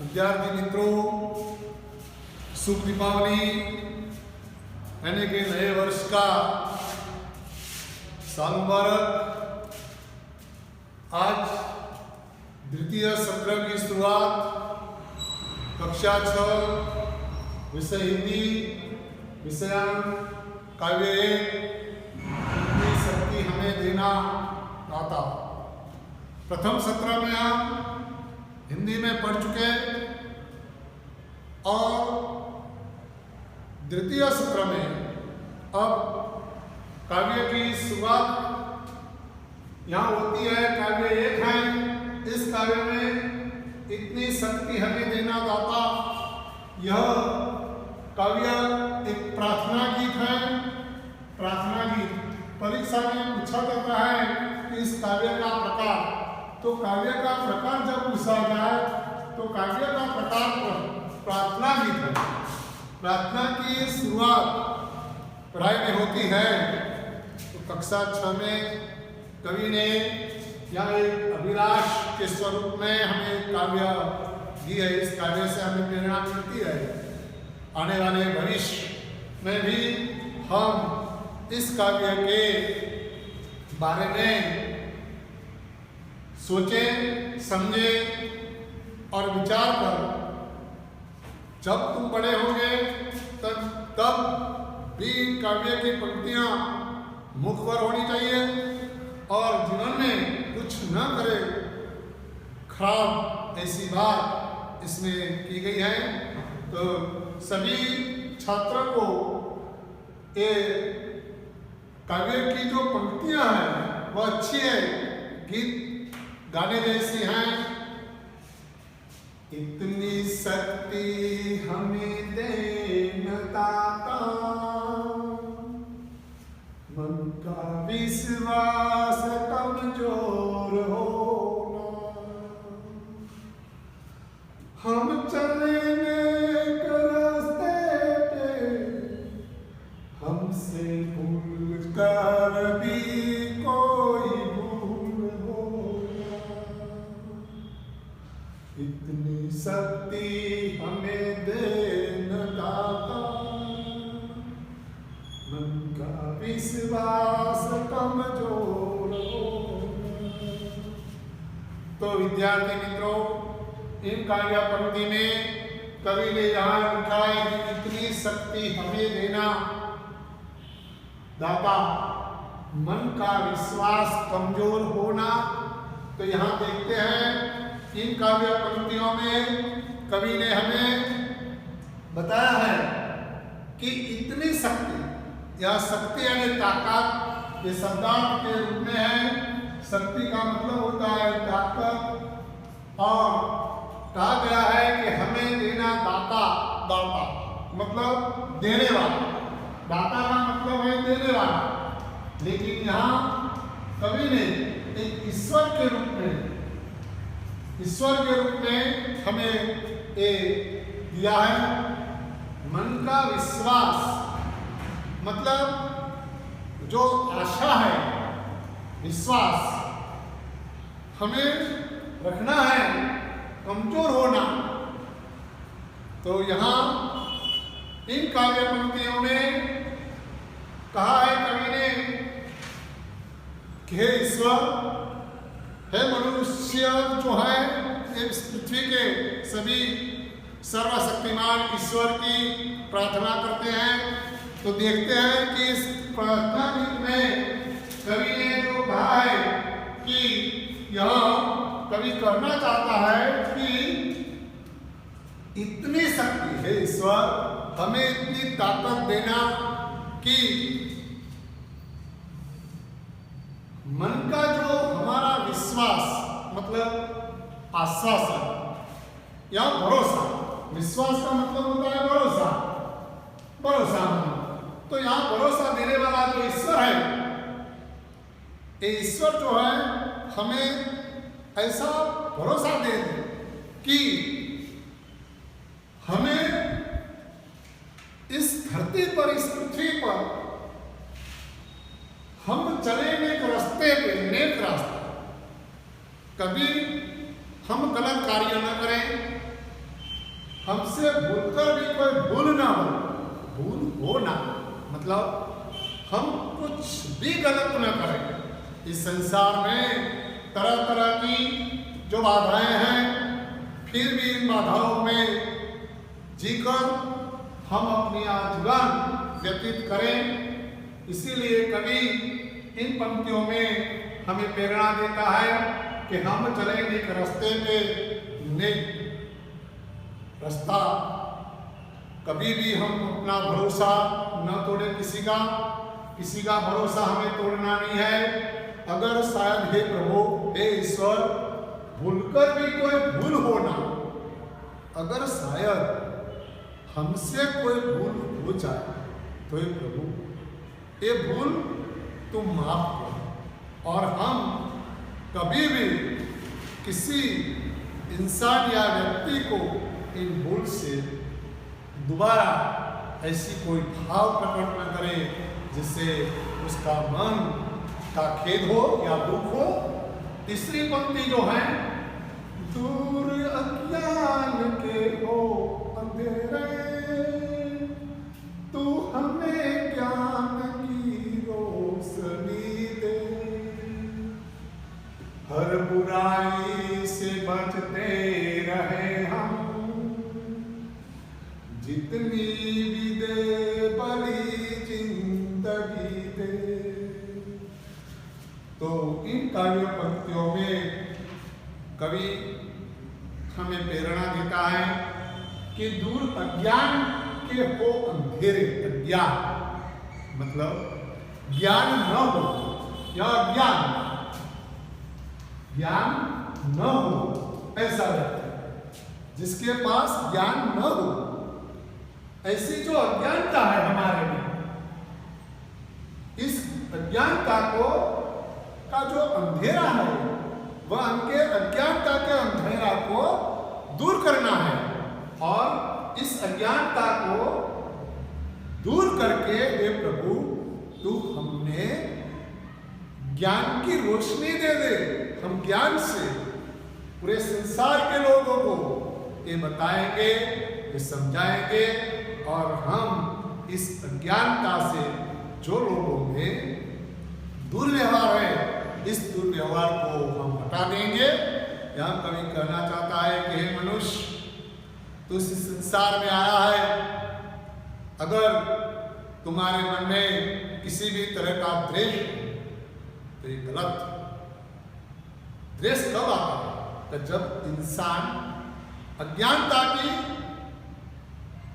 विद्यार्थी मित्रों, शुभ दीपावली यानी कि नए वर्ष का साल मुबारक। आज द्वितीय सत्र की शुरुआत कक्षा 6 विषय हिंदी विषयांक काव्य 1 इतनी शक्ति हमें देना दाता। प्रथम सत्र में हम हिंदी में पढ़ चुके और द्वितीय सत्र में अब काव्य की शुरुआत यहाँ होती है। काव्य 1 है। इस काव्य में इतनी शक्ति हमें देना दाता, यह काव्य एक प्रार्थना गीत है। प्रार्थना गीत परीक्षा में पूछा जाता है कि इस काव्य का प्रकार, तो काव्य का प्रकार जब पूछा जाए तो काव्य का प्रकार प्रार्थना गीत है। प्रार्थना की शुरुआत पढ़ाई में होती है तो कक्षा 6 में कवि ने या एक अभिलाष के स्वरूप में हमें काव्य दी है। इस काव्य से हमें प्रेरणा मिलती है। आने वाले भविष्य में भी हम इस काव्य के बारे में सोचें, समझें और विचार कर। जब तुम बड़े होंगे तब भी काव्य की पंक्तियां मुख पर होनी चाहिए और जीवन में कुछ न करे खराब, ऐसी बात इसमें की गई है। तो सभी छात्रों को ये काव्य की जो पंक्तियां हैं वह अच्छी है, गीत गाने जैसी हैं। इतनी शक्ति हमें देना दाता, मन का विश्वास कमजोर होना, हम चलेंगे रास्ते पे, हमसे भूल कर भी कोई इतनी शक्ति हमें देना दाता, मन का विश्वास कमजोर हो। तो विद्यार्थी मित्रों, इन काव्य पंक्ति में कवि ने यहाँ लिखा है कि इतनी शक्ति हमें देना दाता, मन का विश्वास कमजोर होना। तो यहाँ देखते हैं इन काव्य पंक्तियों में कवि ने हमें बताया है कि इतनी शक्ति, यह शक्ति यानी ताकत, ये शब्दार्थ के रूप में है। शक्ति का मतलब होता है ताकत, और कहा गया है कि हमें देना दाता। दाता मतलब देने वाला, दाता का मतलब है देने वाला। लेकिन यहाँ कवि ने एक ईश्वर के रूप में, ईश्वर के रूप में हमें ये दिया है। मन का विश्वास मतलब जो आशा है, विश्वास हमें रखना है, कमजोर होना। तो यहाँ इन काव्य पंक्तियों में कहा है कवि ने कि हे ईश्वर, हे मनुष्य जो है इस पृथ्वी के सभी सर्वशक्तिमान ईश्वर की प्रार्थना करते हैं। तो देखते हैं कि इस प्रार्थना में कवि ने जो कहा है कि यह कवि करना चाहता है कि इतनी शक्ति है ईश्वर, हमें इतनी ताकत देना कि मन का जो हमारा विश्वास मतलब आश्वासन या भरोसा, विश्वास का मतलब होता है भरोसा, भरोसा। तो यहाँ भरोसा देने वाला जो ईश्वर है, ये ईश्वर जो है हमें ऐसा भरोसा दे दे कि हमें इस धरती पर, इस पृथ्वी पर हम चलेंगे एक रास्ते पे, नेक रास्ता। कभी हम गलत कार्य न करें, हमसे भूलकर भी कोई भूल ना हो, भूल हो ना, मतलब हम कुछ भी गलत न करें। इस संसार में तरह तरह की जो बाधाएं हैं, फिर भी इन बाधाओं में जीकर हम अपनी आजीवन व्यतीत करें। इसीलिए कवि इन पंक्तियों में हमें प्रेरणा देता है कि हम चलेंगे एक रास्ते पे, नेक रास्ता। कभी भी हम अपना भरोसा न तोड़े किसी का भरोसा हमें तोड़ना नहीं है। अगर शायद हे प्रभु, हे ईश्वर, भूलकर भी कोई भूल हो ना, अगर शायद हमसे कोई भूल हो जाए तो हे प्रभु ये भूल तुम माफ करो, और हम कभी भी किसी इंसान या व्यक्ति को इन भूल से दोबारा ऐसी कोई भाव प्रकट न करें जिससे उसका मन का खेद हो या दुख हो। तीसरी पंक्ति जो है, दूर अज्ञान के हो अंधेरे, तू हमें ज्ञान की रोशनी दे, हर बुराई से बचते रहे हम, जितनी भी दे बड़ी जिंदगी दे। तो इन काव्य पंक्तियों में कवि हमें प्रेरणा देता है कि दूर अज्ञान के हो अंधेरे। अज्ञान मतलब ज्ञान न हो या अज्ञान, ज्ञान न हो ऐसा व्यक्ति, जिसके पास ज्ञान न हो, ऐसी जो अज्ञानता है हमारे में, इस अज्ञानता का जो अंधेरा है, वह उनके अज्ञानता के अंधेरा को दूर करना है। और इस अज्ञानता को दूर करके हे प्रभु, तू हमने ज्ञान की रोशनी दे दे। हम ज्ञान से पूरे संसार के लोगों को ये बताएंगे, ये समझाएंगे, और हम इस अज्ञानता से जो लोगों में दुर्व्यवहार है, इस दुर्व्यवहार को हम हटा देंगे। यहाँ कवि कहना चाहता है कि हे मनुष्य, तू इस संसार में आया है, अगर तुम्हारे मन में किसी भी तरह का द्वेष तो ये गलत। द्वेष कब आता है? तो जब इंसान अज्ञानता की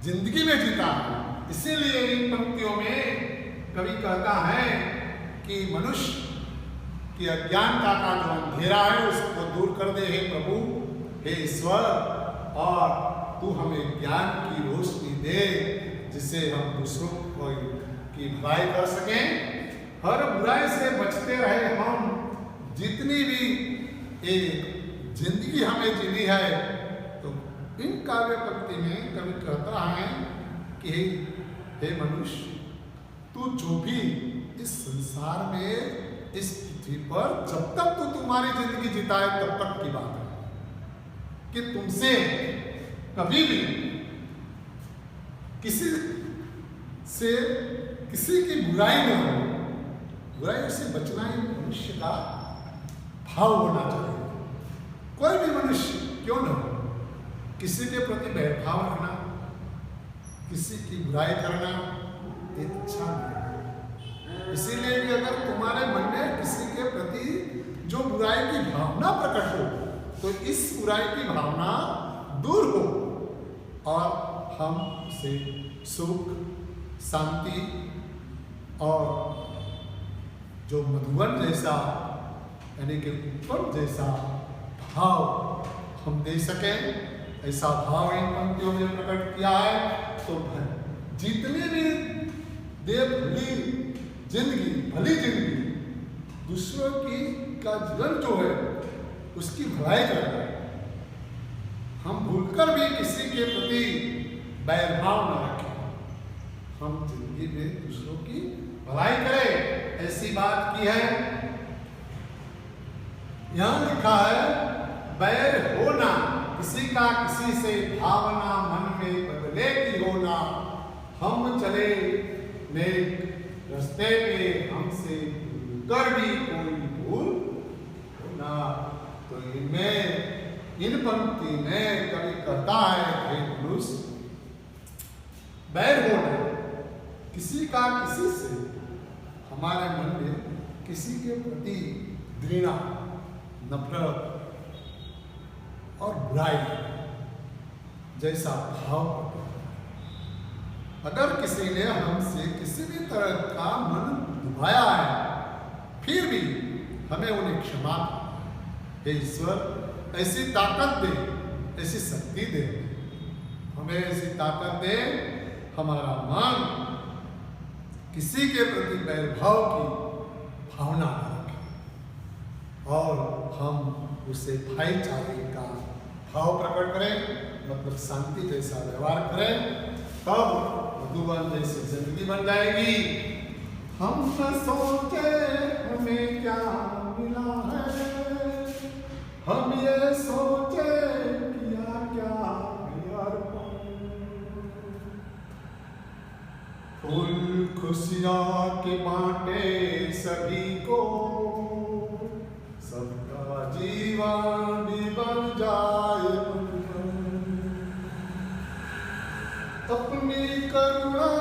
जिंदगी में जीता है। इसीलिए इन पंक्तियों में कवि कहता है कि मनुष्य की अज्ञानता का जो अंधेरा है उसको दूर कर दे हे प्रभु, हे ईश्वर, और तू हमें ज्ञान की रोशनी दे, जिससे हम दूसरों की भलाई कर सकें, हर बुराई से बचते रहे हम। जितनी भी एक जिंदगी हमें जीनी है, तो इन काव्य पंक्ति में कवि कहता है कि हे मनुष्य, तू जो भी इस संसार में, इस पृथ्वी पर जब तक तू तुम्हारी जिंदगी जीता है तब तक की बात है कि तुमसे कभी भी किसी की बुराई न हो। बुराई से बचना ही मनुष्य का भाव होना चाहिए। कोई भी मनुष्य क्यों न हो, किसी के प्रति भेदभाव रखना, किसी की बुराई करना एक अच्छा नहीं। इसीलिए कि अगर तुम्हारे मन में किसी के प्रति जो बुराई की भावना प्रकट हो, तो इस बुराई की भावना दूर हो और हम उसे सुख, शांति और जो मधुवन जैसा यानी कि उत्पन्न जैसा भाव हम दे सकें, ऐसा भाव इन पंक्तियों में प्रकट किया है। तो जितनी भी भली जिंदगी दूसरों की का जीवन जो है उसकी भलाई करना है। के प्रति बैरभाव न रखें। हम जिंदगी में दूसरों की भलाई करें, ऐसी बात की है। यहां लिखा है बैर होना, किसी का किसी से भावना मन में बदले की होना। हम चले नेक रास्ते पे, हमसे कर भी कोई भूल होना। तो इनमें इन पंक्ति में कवि कहता है हे मनुष्य, बैर होना, किसी का किसी से, हमारे मन में किसी के प्रति घृणा, नफरत और बुराई जैसा भाव होता है। अगर किसी ने हमसे किसी भी तरह का मन दुभाया है, फिर भी हमें उन्हें क्षमा, हे ईश्वर ऐसी ताकत दे, ऐसी शक्ति दे, हमें ऐसी ताकत दे, हमारा मन किसी के प्रति बैरभाव की भावना न रखे और हम उसे भाईचारे का भाव प्रकट करें, मतलब शांति जैसा व्यवहार करें, तब मधुवन जैसी जिंदगी बन जाएगी। हम न सोचे हमें क्या मिला है, हम ये सोचे किया क्या फूल खुशियां के बांटे सभी को, सबका जीवन भी बन जाए अपनी करुणा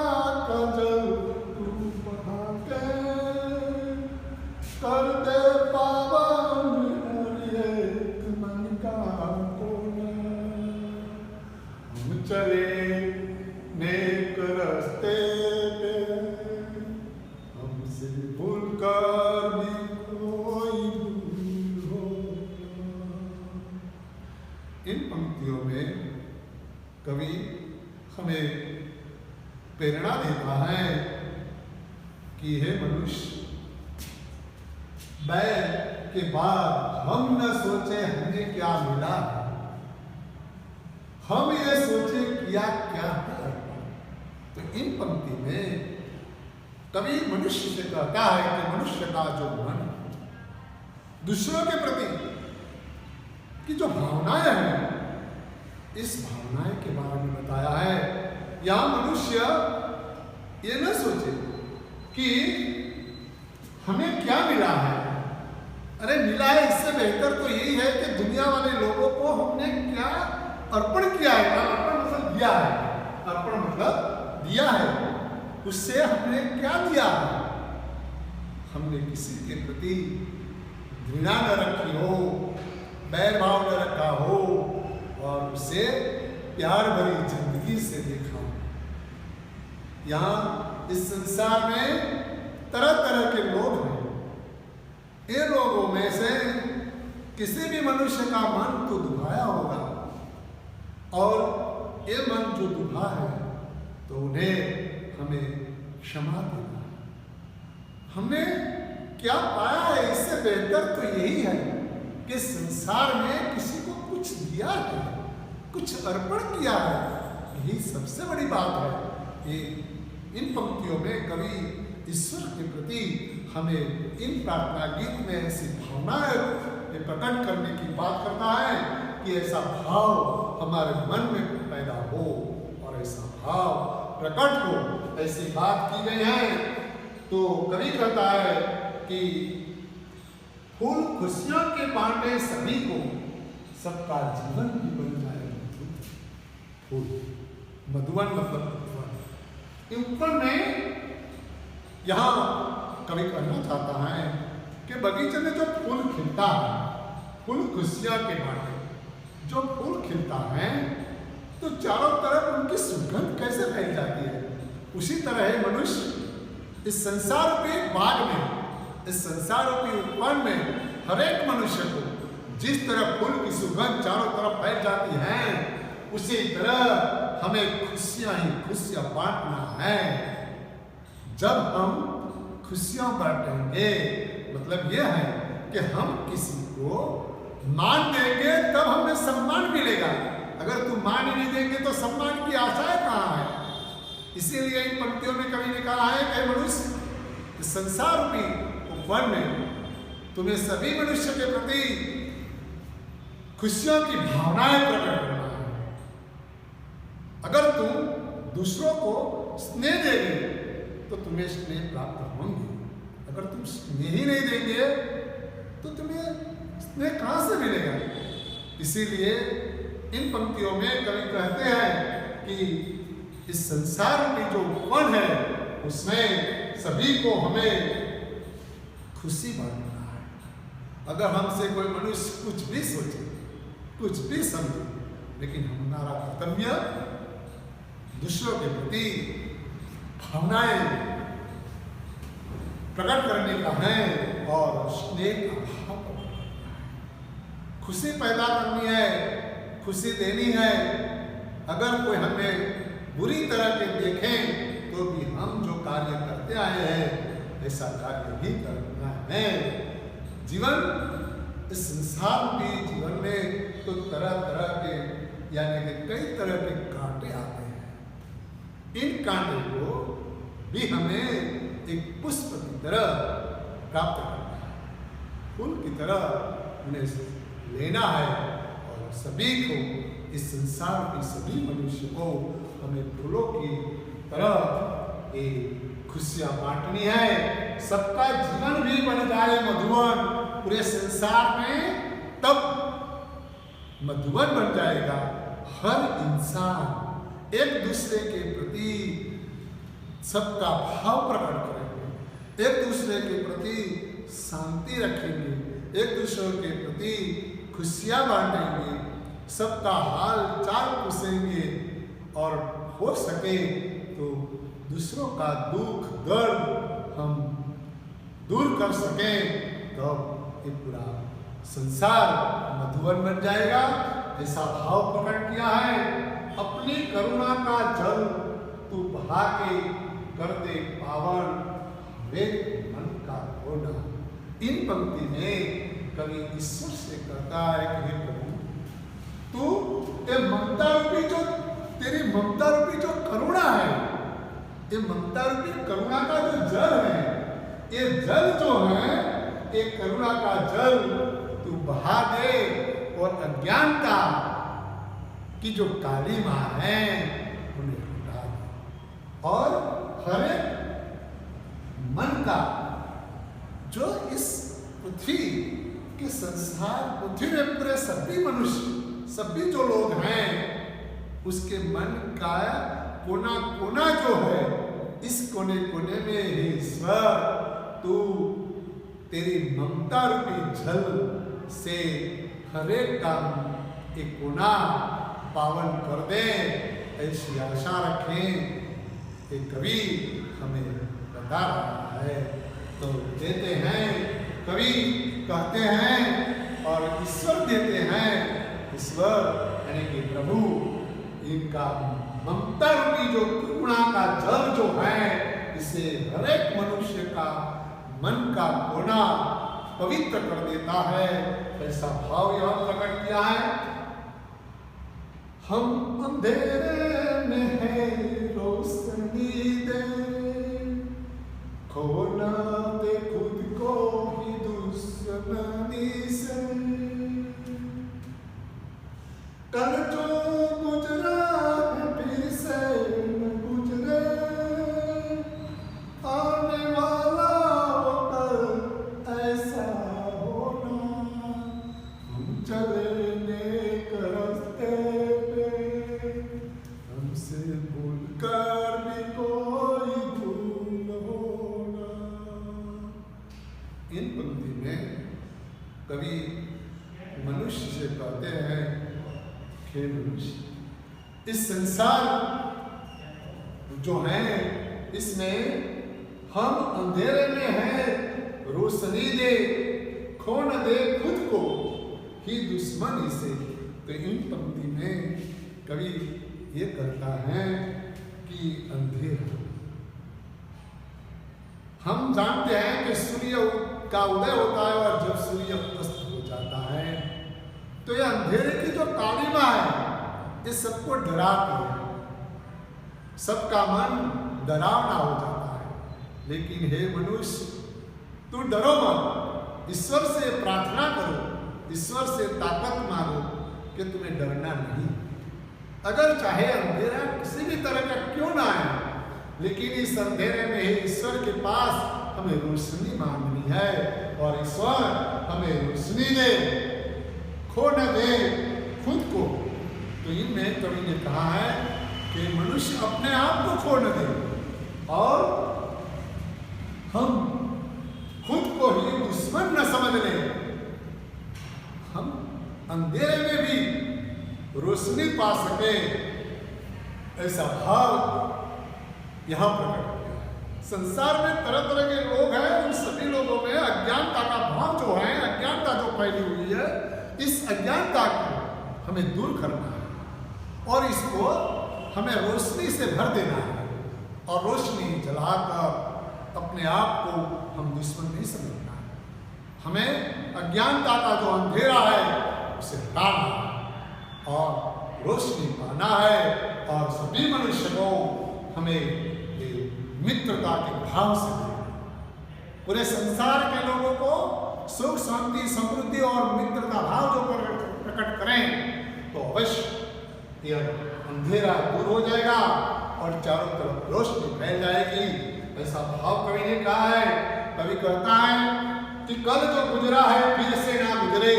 का जल तू बहा के कर दे पावन हर एक मन का कोना। हम चले नेक रास्ते पे, हमसे भूल कर भी कोई भूल हो। इन पंक्तियों में कवि हमें प्रेरणा देता है कि हे मनुष्य, बैर के बाद हम न सोचे हमें क्या मिला, हम ये सोचे किया क्या है। तो इन पंक्ति में कवि मनुष्य से कहता है कि मनुष्य का जो मन दूसरों के प्रति की जो भावनाएं हैं, इस भावनाएं के बारे में बताया है। यहां मनुष्य ये न सोचे कि हमें क्या मिला है, अरे मिला है इससे बेहतर तो यही है कि दुनिया वाले लोगों को हमने क्या अर्पण किया है। अर्पण मतलब दिया है, अर्पण मतलब दिया है, उससे हमने क्या दिया है। हमने किसी के प्रति घृणा न रखी हो, बैर भाव न रखा हो और उसे प्यार भरी जिंदगी से देखा। यहाँ इस संसार में तरह तरह के लोग हैं। इन लोगों में से किसी भी मनुष्य का मन तो दुभाया होगा और ये मन जो दुभा है तो उन्हें हमें क्षमा देना। हमने क्या पाया है, इससे बेहतर तो यही है कि संसार में किसी को कुछ दिया है, कुछ अर्पण किया है, यही सबसे बड़ी बात है। ये इन पंक्तियों में कवि ईश्वर के प्रति हमें इन प्रार्थना गीत में ऐसी भावनाएं प्रकट करने की बात करता है कि ऐसा भाव हमारे मन में पैदा हो और ऐसा भाव प्रकट हो, ऐसी बात की गई है। तो कवि कहता है कि फूल खुशियों के बांटे सभी को, सबका जीवन भी बन जाए फूल। मधुवन मतलब ऊपर में यहां कवि कहना चाहता है कि बगीचे में जो फूल खिलता है, फूल खुशियां के बांटे जो फूल खिलता है तो चारों तरफ उनकी सुगंध कैसे फैल जाती है। उसी तरह है मनुष्य इस संसार रूपी बाग में, इस संसार रूपी उपवन में हर एक मनुष्य को जिस तरह फूल की सुगंध चारों तरफ फैल जाती है, उसी तरह हमें खुशियां ही खुशियां बांटना है। जब हम खुशियां बांटेंगे मतलब यह है कि हम किसी को मान देंगे तब हमें सम्मान मिलेगा। अगर तुम मान ही नहीं देंगे तो सम्मान की आशाएं कहाँ है? इसीलिए इन पंक्तियों में कवि ने कहा है कि मनुष्य संसार रूपी वन में तुम्हें सभी मनुष्य के प्रति खुशियों की भावनाएं प्रकट करना है। अगर तुम दूसरों को स्नेह देंगे तो तुम्हें स्नेह प्राप्त होंगे। अगर तुम स्नेह ही नहीं देंगे तो तुम्हें स्नेह कहां से मिलेगा? इसीलिए इन पंक्तियों में कवि कहते हैं कि इस संसार में जो वन है उसमें सभी को हमें खुशी बांटना है। अगर हमसे कोई मनुष्य कुछ भी सोचे, कुछ भी समझे, लेकिन हमारा कर्तव्य दूसरों के प्रति भावनाएं प्रकट करने का है और स्नेह का भाव प्रकट करना है। खुशी पैदा करनी है, खुशी देनी है। अगर कोई हमें बुरी तरह के देखें तो भी हम जो कार्य करते आए हैं ऐसा कार्य ही करना है। जीवन इस संसार के जीवन में तो तरह तरह के यानी कि कई तरह के कांटे आते हैं। इन कांटे को भी हमें एक पुष्प की तरह प्राप्त करना है, फूल की तरह उन्हें लेना है और सभी को इस संसार के सभी मनुष्य को हमें फूलों की तरह एक खुशियां बांटनी है। सबका जीवन भी बन जाए मधुवन पूरे संसार में, तब मधुवन बन जाएगा। हर इंसान एक दूसरे के प्रति सबका भाव प्रकट करेंगे, एक दूसरे के प्रति शांति रखेंगे, एक दूसरे के प्रति खुशियां बांटेंगे, सबका हाल चाल पूछेंगे और हो सके तो दूसरों का दुख दर्द हम दूर कर सकें तो ये पूरा संसार मधुवन बन जाएगा। ऐसा भाव प्रकट किया है। अपनी करुणा का जल तू बहा के कर दे पावन वे मन का होना। इन पंक्ति में कवि ईश्वर से कहता है कि हे प्रभु, तू ये ममता रूपी जो तेरी ममता रूपी जो करुणा है, ये ममता रूपी करुणा का जो जल है, ये जल जो है, ये करुणा का जल तू बहा दे और अज्ञानता की जो कालिमा है उन्हें हटा दे और हर मन का जो इस पृथ्वी के संसार पृथ्वी में पूरे सभी मनुष्य सभी जो लोग हैं उसके मन का कोना कोना जो है, इस कोने कोने में हे ईश्वर तू तेरी ममता रूपी जल से हरेक का एक कोना पावन कर दे, ऐसी आशा रखें। एक कवि हमें बता रहा है तो देते हैं, कवि कहते हैं और ईश्वर देते हैं। ईश्वर यानी कि प्रभु इनका ममता रूपी जो करुणा का जल जो है, इसे हरेक मनुष्य का मन का कोना पवित्र कर देता है। ऐसा भाव यह प्रकट किया है। हम अंधेरे में है रोशनी दे, खोना दे खुद को ही दुश्मनी से। कल जो गुजरा है फिर से न गुजरे, आने वाला वो कल ऐसा होना। हम चले नेक रास्ते पे, हमसे भूल कर भी कोई भूल होना। इन पंक्ति में कवि मनुष्य से कहते हैं, हे मनुष्य, इस संसार जो है इसमें हम अंधेरे में हैं, रोशनी दे, खो न दे खुद को ही दुश्मनी से। तो इन पंक्ति में कवि ये कहता है कि अंधेरा, हम जानते हैं कि सूर्य का उदय होता है और जब सूर्य अस्त हो जाता है तो यह अंधेरे की जो कालिमा है ये सबको डराती है, सबका मन डरावना हो जाता है। लेकिन हे मनुष्य, तू डरो मत, ईश्वर से प्रार्थना करो, ईश्वर से ताकत मांगो कि तुम्हें डरना नहीं। अगर चाहे अंधेरा किसी भी तरह का क्यों ना आए, लेकिन इस अंधेरे में ही ईश्वर के पास हमें रोशनी मांगनी है और ईश्वर हमें रोशनी दे, खो न दे खुद को। तो इनमें कवि ने कहा है कि मनुष्य अपने आप को खो न दे और हम खुद को ही दुश्मन न समझ लें, हम अंधेरे में भी रोशनी पा सके, ऐसा भाव यहां प्रकट किया है। संसार में तरह तरह के लोग हैं, उन सभी लोगों में अज्ञानता का भाव जो है, अज्ञानता जो फैली हुई है, इस अज्ञानता को हमें दूर करना है और इसको हमें रोशनी से भर देना है और रोशनी जलाकर अपने आप को हम दुश्मन नहीं समझना है। हमें अज्ञानता का जो अंधेरा है उसे हटाना है और रोशनी पाना है और सभी मनुष्य को हमें ये मित्रता के भाव से देना, पूरे संसार के लोगों को सुख शांति समृद्धि और मित्रता भाव जो प्रकट करें तो अवश्य यह अंधेरा दूर हो जाएगा और चारों तरफ रोशनी फैल जाएगी। ऐसा भाव कवि ने कहा है। कवि कहता है कि कल जो गुजरा है फिर से ना गुजरे,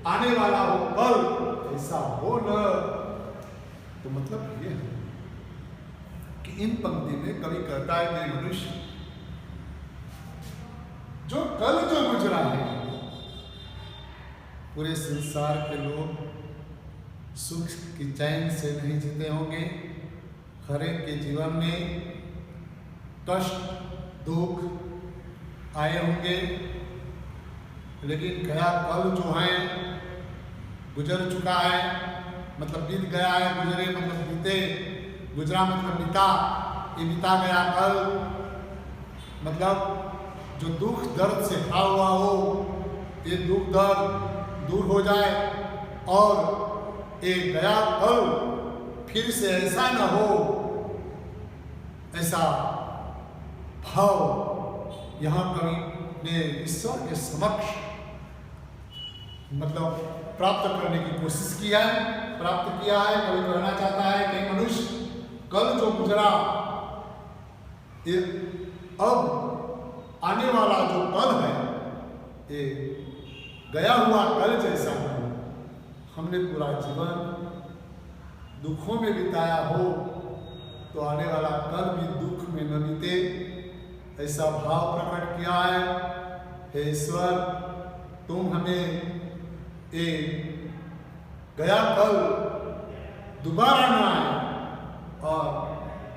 आने वाला हो कल ऐसा हो न। तो मतलब ये है कि इन पंक्ति में कवि कहता है कि मनुष्य जो कल जो गुजरा है, पूरे संसार के लोग सुख की चैन से नहीं जीते होंगे, हर एक के जीवन में कष्ट दुख आए होंगे, लेकिन गया कल जो है गुजर चुका है, मतलब बीत गया है, गुजरे मतलब बीते, गुजरा मतलब बीता, ये बीता गया कल, मतलब जो दुख दर्द से भरा हुआ हो ये दुख दर्द दूर हो जाए और एक गया कल फिर से ऐसा न हो, ऐसा भाव यहाँ कवि ने ईश्वर के समक्ष मतलब प्राप्त करने की कोशिश किया है, प्राप्त किया है। कवि कहना चाहता है कि मनुष्य कल जो गुजरा ये अब आने वाला जो कल है ये गया हुआ कल जैसा हो। हमने पूरा जीवन दुखों में बिताया हो तो आने वाला कल भी दुख में न बीते, ऐसा भाव प्रकट किया है। हे ईश्वर, तुम हमें ये गया कल दोबारा न आए और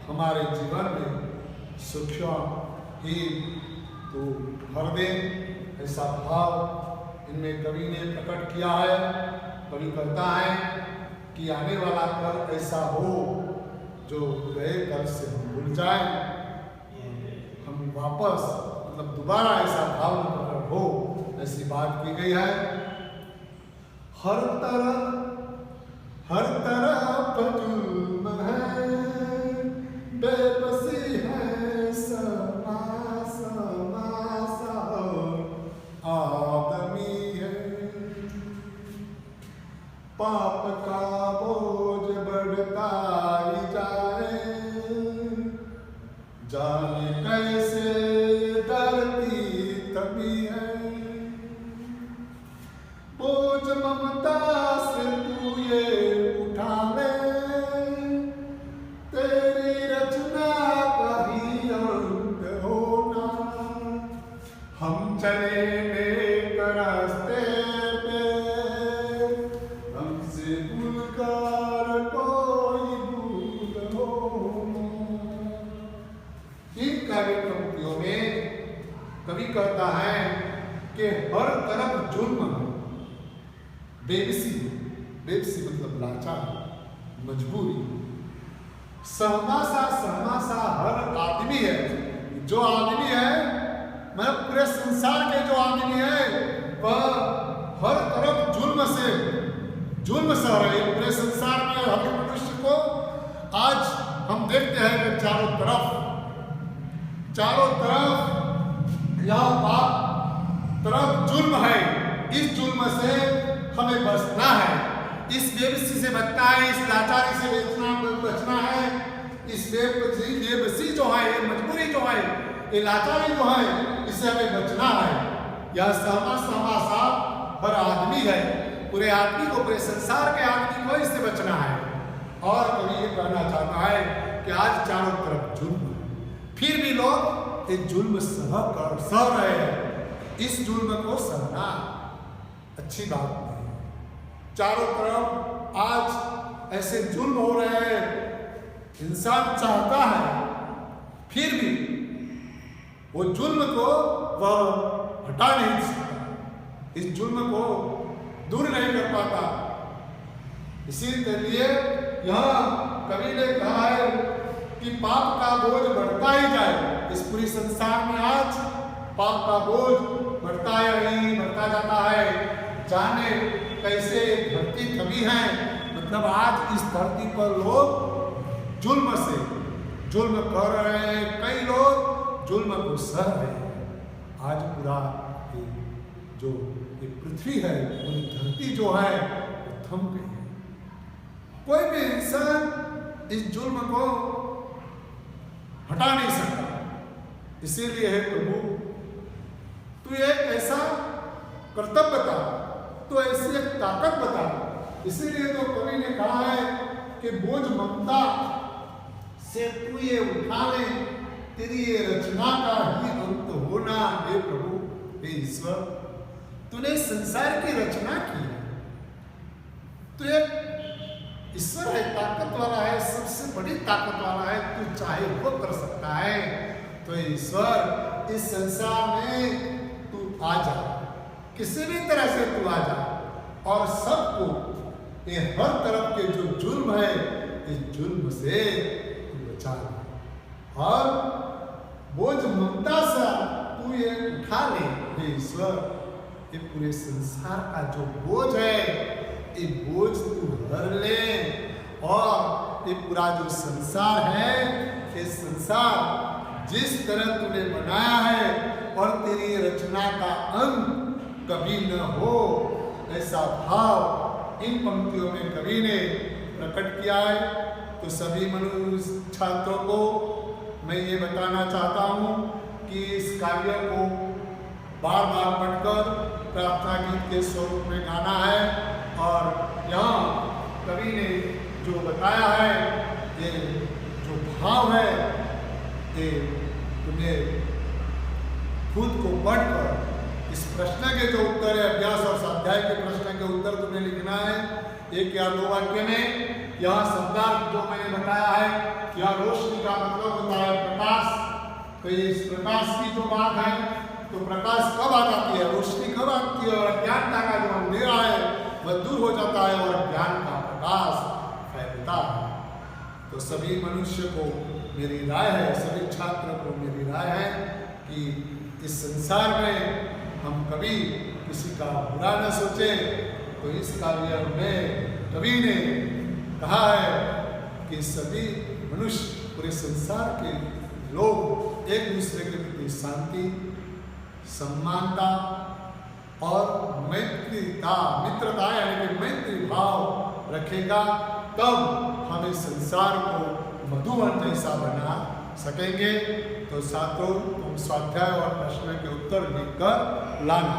हमारे जीवन में सुख ही तो भर दे, ऐसा भाव इनमें कवि ने प्रकट किया है। कवि कहता है कि आने वाला कल ऐसा हो जो गए कल से हम भूल जाए, हम वापस मतलब दोबारा ऐसा भाव न प्रकट हो, ऐसी बात की गई है। हर तरफ जुल्म है, बेबसी है, समा आदमी है, पाप का बोझ बढ़ता ही जाए, जाने कैसे डरती तभी है, बोझ ममता से तू ये उठा ले, तेरी रचना का ही अंत होना, हम चले नेक रास्ते पे, हमसे भूलकर कोई भूल हो। इन काव्य पंक्तियों में कवि कहता है कि हर तरफ जुल्म है, बेबसी, बेबसी मतलब लाचार, मजबूरी, सहमासा हर आदमी है, जो आदमी है मतलब पूरे संसार के जो आदमी है वह हर तरफ जुल्म सह रहे, पूरे संसार में हर चारों तरफ यहाँ पाप तरफ जुल्म है, इस जुल्म से हमें बचना है, इस बेबसी से बचना है, इस लाचारी से बचना है, इस बेबसी जो है, ये मजबूरी जो है, ये लाचारी जो है, इससे हमें बचना है। यह सहमा सा हर आदमी है, पूरे आदमी को, पूरे संसार के आदमी को इससे बचना है। और कभी ये कहना चाहता है कि आज चारों तरफ जुल्म है, फिर भी लोग इस जुल्म सह रहे हैं। इस जुल्म को सहना अच्छी बात नहीं है। चारों तरफ आज ऐसे जुल्म हो रहे हैं, इंसान चाहता है, फिर भी वो जुल्म को वह हटा नहीं सकता, इस जुल्म को दूर नहीं कर पाता। इसीलिए यहाँ कवि ने कहा है कि पाप का बोझ बढ़ता ही जाए। इस पूरी संसार में आज पाप का बोझ बढ़ता जाता है। जाने कैसे धरती कभी है, मतलब आज इस धरती पर लोग जुल्म से जुल्म कर रहे हैं, कई लोग जुल्म को सह रहे हैं। आज पूरा जो ये पृथ्वी है, पूरी धरती जो है वो थम गई है। कोई भी इंसान इस जुल्म को हटा नहीं सकता। इसीलिए है प्रभु, तू एक ऐसा कर्तव्य बता, तो ऐसी एक ताकत बता। इसीलिए तो कवि ने कहा है कि बोझ ममता से तू ये उठा ले, तेरी ये रचना का ही अंत होना। हे प्रभु, हे ईश्वर, तूने संसार की रचना की है, तू एक ईश्वर है, ताकत वाला है, सबसे बड़ी ताकत वाला है, तू चाहे वो कर सकता है। तो ईश्वर, इस संसार में तू आ जा, किसी भी तरह से तू आ जा, और सबको ये हर तरफ के जो जुल्म है, इस जुल्म से तू बचा ले, और बोझ ममता से तू ये उठा ले। हे ईश्वर, ये पूरे संसार का जो बोझ है, ये बोझ तू हर ले, और ये पूरा जो संसार है, ये संसार जिस तरह तूने बनाया है और तेरी रचना का अंत कभी न हो, ऐसा भाव इन पंक्तियों में कवि ने प्रकट किया है। तो सभी मनुष्य छात्रों को मैं ये बताना चाहता हूँ कि इस काव्य को बार बार पढ़कर प्रार्थना गीत के स्वरूप में गाना है। और यहाँ कवि ने जो बताया है, ये जो भाव है, ये तुम्हें खुद को पढ़कर इस प्रश्न के जो उत्तर है, अभ्यास और स्वाध्याय के प्रश्न के उत्तर तुम्हें लिखना है, एक या दो वाक्य में। यहाँ शब्दार्थ जो मैंने बताया है, यहाँ रोशनी का मतलब होता है प्रकाश। तो इस प्रकाश की जो बात है, तो प्रकाश कब आ जाती है, रोशनी कब आती है, और अज्ञानता का जो अंधेरा है वह दूर हो जाता है और ज्ञान का प्रकाश फैलता है। तो सभी मनुष्य को मेरी राय है, सभी छात्रों को मेरी राय है कि इस संसार में हम कभी किसी का बुरा न सोचें। तो इस काव्य में कवि ने कहा है कि सभी मनुष्य, पूरे संसार के लोग एक दूसरे के प्रति शांति, समानता और मित्रता यानी कि मैत्री भाव रखेगा, तब हम इस संसार को मधुवन जैसा बना सकेंगे। तो छात्रों, तुम स्वाध्याय और प्रश्न के उत्तर लिखकर लाना।